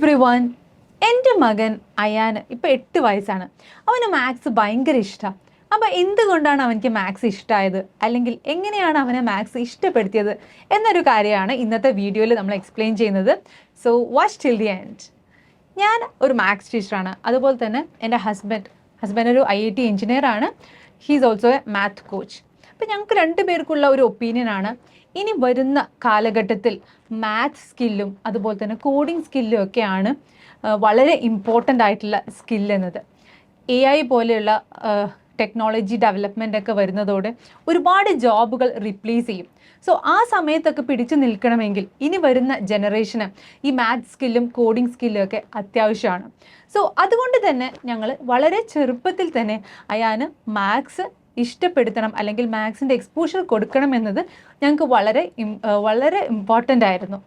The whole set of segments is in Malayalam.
എവ്രിവൺ. എൻ്റെ മകൻ അയാൻ ഇപ്പോൾ 8 വയസ്സാണ്. അവന് മാത്സ് ഭയങ്കര ഇഷ്ടമാണ്. അപ്പോൾ എന്തുകൊണ്ടാണ് അവനിക്ക് മാത്സ് ഇഷ്ടമായത്, അല്ലെങ്കിൽ എങ്ങനെയാണ് അവനെ മാത്സ് ഇഷ്ടപ്പെടുത്തിയത് എന്നൊരു കാര്യമാണ് ഇന്നത്തെ വീഡിയോയിൽ നമ്മൾ എക്സ്പ്ലെയിൻ ചെയ്യുന്നത്. So watch till the end. ഞാൻ ഒരു മാത്സ് ടീച്ചറാണ്. അതുപോലെ തന്നെ എൻ്റെ ഹസ്ബൻഡ് ഒരു IIT എഞ്ചിനീയറാണ്. He's also a math coach. അപ്പോൾ ഞങ്ങൾക്ക് 2 പേർക്കുള്ള ഒരു ഒപ്പീനിയനാണ്, ഇനി വരുന്ന കാലഘട്ടത്തിൽ മാത്സ് സ്കില്ലും അതുപോലെ തന്നെ കോഡിംഗ് സ്കില്ലും ഒക്കെയാണ് വളരെ ഇമ്പോർട്ടൻ്റ് ആയിട്ടുള്ള സ്കില്ലെന്നത്. AI പോലെയുള്ള ടെക്നോളജി ഡെവലപ്മെൻ്റ് ഒക്കെ വരുന്നതോടെ ഒരുപാട് ജോബുകൾ റീപ്ലേസ് ചെയ്യും. സോ ആ സമയത്തൊക്കെ പിടിച്ചു നിൽക്കണമെങ്കിൽ ഇനി വരുന്ന ജനറേഷന് ഈ മാത്സ് സ്കില്ലും കോഡിംഗ് സ്കില്ലും ഒക്കെ അത്യാവശ്യമാണ്. സോ അതുകൊണ്ട് തന്നെ ഞങ്ങൾ വളരെ ചെറുപ്പത്തിൽ തന്നെ അയാന് മാത്സ് ഇഷ്ടപ്പെടുത്തണം, അല്ലെങ്കിൽ മാത്സിൻ്റെ എക്സ്പോഷർ കൊടുക്കണം എന്നത് ഞങ്ങൾക്ക് വളരെ ഇമ്പോർട്ടൻ്റ് ആയിരുന്നു.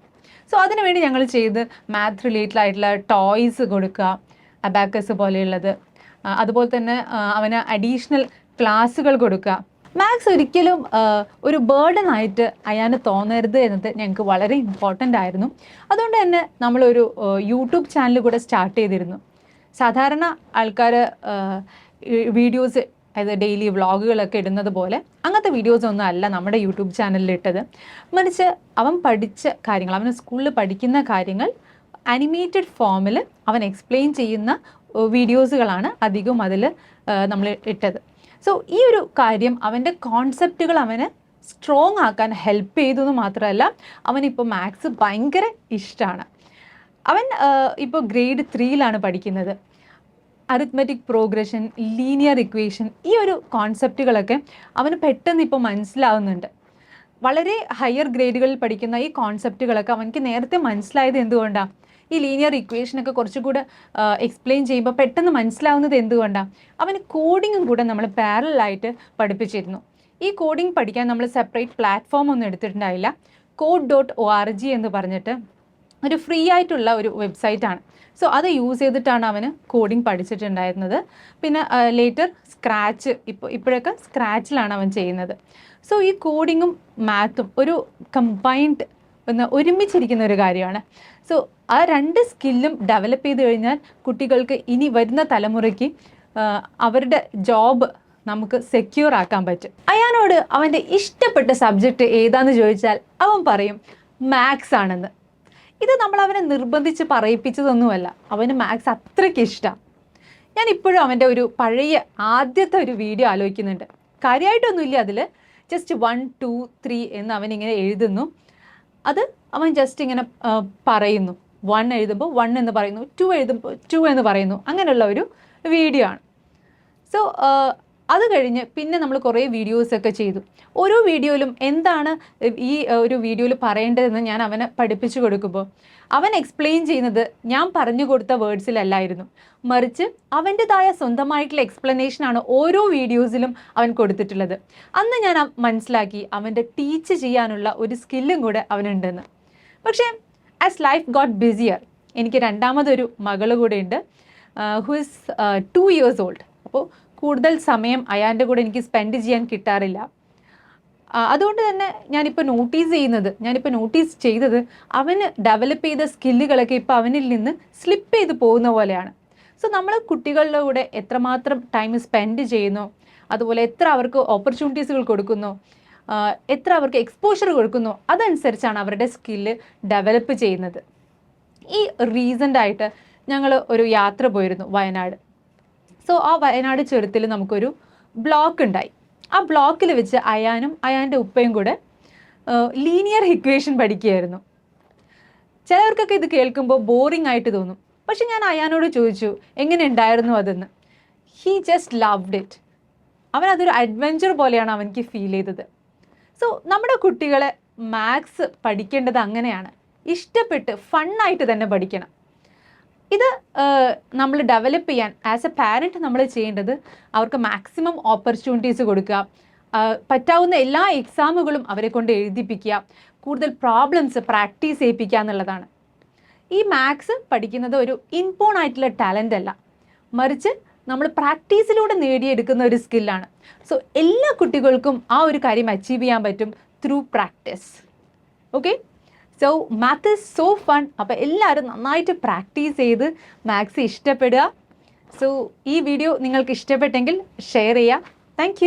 സോ അതിനുവേണ്ടി ഞങ്ങൾ ചെയ്ത് മാത്ത് റിലേറ്റഡ് ആയിട്ടുള്ള ടോയ്സ് കൊടുക്കുക, അബാക്കസ് പോലെയുള്ളത്, അതുപോലെ തന്നെ അവന് അഡീഷണൽ ക്ലാസ്സുകൾ കൊടുക്കുക. മാത്സ് ഒരിക്കലും ഒരു ബേർഡൻ ആയിട്ട് അയാന് തോന്നരുത് എന്നത് ഞങ്ങൾക്ക് വളരെ ഇമ്പോർട്ടൻ്റ് ആയിരുന്നു. അതുകൊണ്ട് തന്നെ നമ്മളൊരു യൂട്യൂബ് ചാനൽ കൂടെ സ്റ്റാർട്ട് ചെയ്തിരുന്നു. സാധാരണ ആൾക്കാർ വീഡിയോസ്, അതായത് ഡെയിലി വ്ളോഗുകളൊക്കെ ഇടുന്നത് പോലെ അങ്ങനത്തെ വീഡിയോസൊന്നും അല്ല നമ്മുടെ യൂട്യൂബ് ചാനലിൽ ഇട്ടത്. മറിച്ച് അവൻ പഠിച്ച കാര്യങ്ങൾ, അവന് സ്കൂളിൽ പഠിക്കുന്ന കാര്യങ്ങൾ അനിമേറ്റഡ് ഫോമിൽ അവൻ എക്സ്പ്ലെയിൻ ചെയ്യുന്ന വീഡിയോസുകളാണ് അധികവും അതിൽ നമ്മൾ ഇട്ടത്. സോ ഈ ഒരു കാര്യം അവൻ്റെ കോൺസെപ്റ്റുകൾ അവന് സ്ട്രോങ് ആക്കാൻ ഹെൽപ്പ് ചെയ്തു എന്ന് മാത്രമല്ല, അവനിപ്പോൾ മാത്സ് ഭയങ്കര ഇഷ്ടമാണ്. അവൻ ഇപ്പോൾ ഗ്രേഡ് 3 പഠിക്കുന്നത്. അരിത്മെറ്റിക് പ്രോഗ്രഷൻ, ലീനിയർ ഇക്വേഷൻ, ഈ ഒരു കോൺസെപ്റ്റുകളൊക്കെ അവന് പെട്ടെന്ന് ഇപ്പോൾ മനസ്സിലാവുന്നുണ്ട്. വളരെ ഹയർ ഗ്രേഡുകളിൽ പഠിക്കുന്ന ഈ കോൺസെപ്റ്റുകളൊക്കെ അവനക്ക് നേരത്തെ മനസ്സിലായത് എന്തുകൊണ്ടാണ്? ഈ ലീനിയർ ഇക്വേഷനൊക്കെ കുറച്ചുകൂടെ എക്സ്പ്ലെയിൻ ചെയ്യുമ്പോൾ പെട്ടെന്ന് മനസ്സിലാവുന്നത് എന്തുകൊണ്ടാണ്? അവന് കോഡിങ്ങും കൂടെ നമ്മൾ പാരലായിട്ട് പഠിപ്പിച്ചിരുന്നു. ഈ കോഡിങ് പഠിക്കാൻ നമ്മൾ സെപ്പറേറ്റ് പ്ലാറ്റ്ഫോം ഒന്നും എടുത്തിട്ടുണ്ടായില്ല. code.org എന്ന് പറഞ്ഞിട്ട് ഒരു ഫ്രീ ആയിട്ടുള്ള ഒരു വെബ്സൈറ്റാണ്. സോ അത് യൂസ് ചെയ്തിട്ടാണ് അവന് കോഡിങ് പഠിച്ചിട്ടുണ്ടായിരുന്നത്. പിന്നെ ലേറ്റർ സ്ക്രാച്ച്, ഇപ്പോഴൊക്കെ സ്ക്രാച്ചിലാണ് അവൻ ചെയ്യുന്നത്. സോ ഈ കോഡിങ്ങും മാത്തും ഒരു കമ്പൈൻഡ് ഒരുമിച്ചിരിക്കുന്ന ഒരു കാര്യമാണ്. സോ ആ 2 സ്കില്ലും ഡെവലപ്പ് ചെയ്ത് കഴിഞ്ഞാൽ കുട്ടികൾക്ക് ഇനി വരുന്ന തലമുറയ്ക്ക് അവരുടെ ജോബ് നമുക്ക് സെക്യൂർ ആക്കാൻ പറ്റും. അയാനോട് അവൻ്റെ ഇഷ്ടപ്പെട്ട സബ്ജക്റ്റ് ഏതാന്ന് ചോദിച്ചാൽ അവൻ പറയും മാത്സ് ആണെന്ന്. ഇത് നമ്മൾ അവനെ നിർബന്ധിച്ച് പറയിപ്പിച്ചതൊന്നുമല്ല, അവന് മാത്സ് അത്രയ്ക്ക് ഇഷ്ടമാണ്. ഞാൻ ഇപ്പോഴും അവൻ്റെ ഒരു പഴയ ആദ്യത്തെ ഒരു വീഡിയോ ആലോചിക്കുന്നുണ്ട്. കാര്യമായിട്ടൊന്നുമില്ല അതിൽ, ജസ്റ്റ് 1 2 3 എന്ന് അവനിങ്ങനെ എഴുതുന്നു. അത് അവൻ ജസ്റ്റ് ഇങ്ങനെ പറയുന്നു. 1 എഴുതുമ്പോൾ 1 എന്ന് പറയുന്നു, 2 എഴുതുമ്പോൾ 2 എന്ന് പറയുന്നു. അങ്ങനെയുള്ള ഒരു വീഡിയോ ആണ്. സോ അത് കഴിഞ്ഞ് പിന്നെ നമ്മൾ കുറേ വീഡിയോസൊക്കെ ചെയ്തു. ഓരോ വീഡിയോയിലും എന്താണ് ഈ ഒരു വീഡിയോയിൽ പറയേണ്ടതെന്ന് ഞാൻ അവനെ പഠിപ്പിച്ചു കൊടുക്കുമ്പോൾ അവൻ എക്സ്പ്ലെയിൻ ചെയ്യുന്നത് ഞാൻ പറഞ്ഞു കൊടുത്ത വേർഡ്സിലല്ലായിരുന്നു, മറിച്ച് അവൻ്റെതായ സ്വന്തമായിട്ടുള്ള എക്സ്പ്ലനേഷനാണ് ഓരോ വീഡിയോസിലും അവൻ കൊടുത്തിട്ടുള്ളത്. അന്ന് ഞാൻ മനസ്സിലാക്കി അവൻ്റെ ടീച്ച് ചെയ്യാനുള്ള ഒരു സ്കില്ലും കൂടെ അവനുണ്ടെന്ന്. പക്ഷേ ആസ് ലൈഫ് ഗോട്ട് ബിസിയർ, എനിക്ക് രണ്ടാമതൊരു മകൾ കൂടെ ഉണ്ട്, ഹു ഇസ് 2 years old. അപ്പോൾ കൂടുതൽ സമയം അയാൻ്റെ കൂടെ എനിക്ക് സ്പെൻഡ് ചെയ്യാൻ കിട്ടാറില്ല. അതുകൊണ്ട് തന്നെ ഞാനിപ്പോൾ നോട്ടീസ് ചെയ്തത് അവന് ഡെവലപ്പ് ചെയ്ത സ്കില്ലുകളൊക്കെ ഇപ്പോൾ അവനിൽ നിന്ന് സ്ലിപ്പ് ചെയ്ത് പോകുന്ന പോലെയാണ്. സോ നമ്മൾ കുട്ടികളുടെ കൂടെ എത്രമാത്രം ടൈം സ്പെൻഡ് ചെയ്യുന്നു, അതുപോലെ എത്ര അവർക്ക് ഓപ്പർച്യൂണിറ്റീസുകൾ കൊടുക്കുന്നു, എത്ര അവർക്ക് എക്സ്പോഷർ കൊടുക്കുന്നു, അതനുസരിച്ചാണ് അവരുടെ സ്കില്ല് ഡെവലപ്പ് ചെയ്യുന്നത്. ഈ റീസൻ്റായിട്ട് ഞങ്ങൾ ഒരു യാത്ര പോയിരുന്നു, വയനാട്. സോ ആ വയനാട് ചുരത്തിൽ നമുക്കൊരു ബ്ലോക്ക് ഉണ്ടായി. ആ ബ്ലോക്കിൽ വെച്ച് അയാനും അയാൻ്റെ ഉപ്പയും കൂടെ ലീനിയർ ഇക്വേഷൻ പഠിക്കുകയായിരുന്നു. ചിലവർക്കൊക്കെ ഇത് കേൾക്കുമ്പോൾ ബോറിംഗ് ആയിട്ട് തോന്നും. പക്ഷെ ഞാൻ അയാനോട് ചോദിച്ചു എങ്ങനെ ഉണ്ടായിരുന്നു അതെന്ന്. He just loved it. അവനതൊരു അഡ്വെഞ്ചർ പോലെയാണ് അവനിക്ക് ഫീൽ ചെയ്തത്. സോ നമ്മുടെ കുട്ടികളെ മാത്സ് പഠിക്കേണ്ടത് അങ്ങനെയാണ്, ഇഷ്ടപ്പെട്ട് ഫണ്ണായിട്ട് തന്നെ പഠിക്കണം. ഇത് നമ്മൾ ഡെവലപ്പ് ചെയ്യാൻ ആസ് എ പാരൻറ്റ് നമ്മൾ ചെയ്യേണ്ടത് അവർക്ക് മാക്സിമം ഓപ്പർച്യൂണിറ്റീസ് കൊടുക്കുക, പറ്റാവുന്ന എല്ലാ എക്സാമുകളും അവരെ കൊണ്ട് എഴുതിപ്പിക്കുക, കൂടുതൽ പ്രോബ്ലംസ് പ്രാക്ടീസ് ചെയ്യിപ്പിക്കുക എന്നുള്ളതാണ്. ഈ മാത്സ് പഠിക്കുന്നത് ഒരു ഇൻബോൺ ആയിട്ടുള്ള ടാലൻ്റ് അല്ല, മറിച്ച് നമ്മൾ പ്രാക്ടീസിലൂടെ നേടിയെടുക്കുന്ന ഒരു സ്കില്ലാണ്. സോ എല്ലാ കുട്ടികൾക്കും ആ ഒരു കാര്യം അച്ചീവ് ചെയ്യാൻ പറ്റും through practice. Okay, so math is so fun. അപ്പോൾ എല്ലാവരും നന്നായിട്ട് പ്രാക്ടീസ് ചെയ്ത് മാത്സ് ഇഷ്ടപ്പെടുക. സോ ഈ വീഡിയോ നിങ്ങൾക്ക് ഇഷ്ടപ്പെട്ടെങ്കിൽ ഷെയർ ചെയ്യുക. താങ്ക്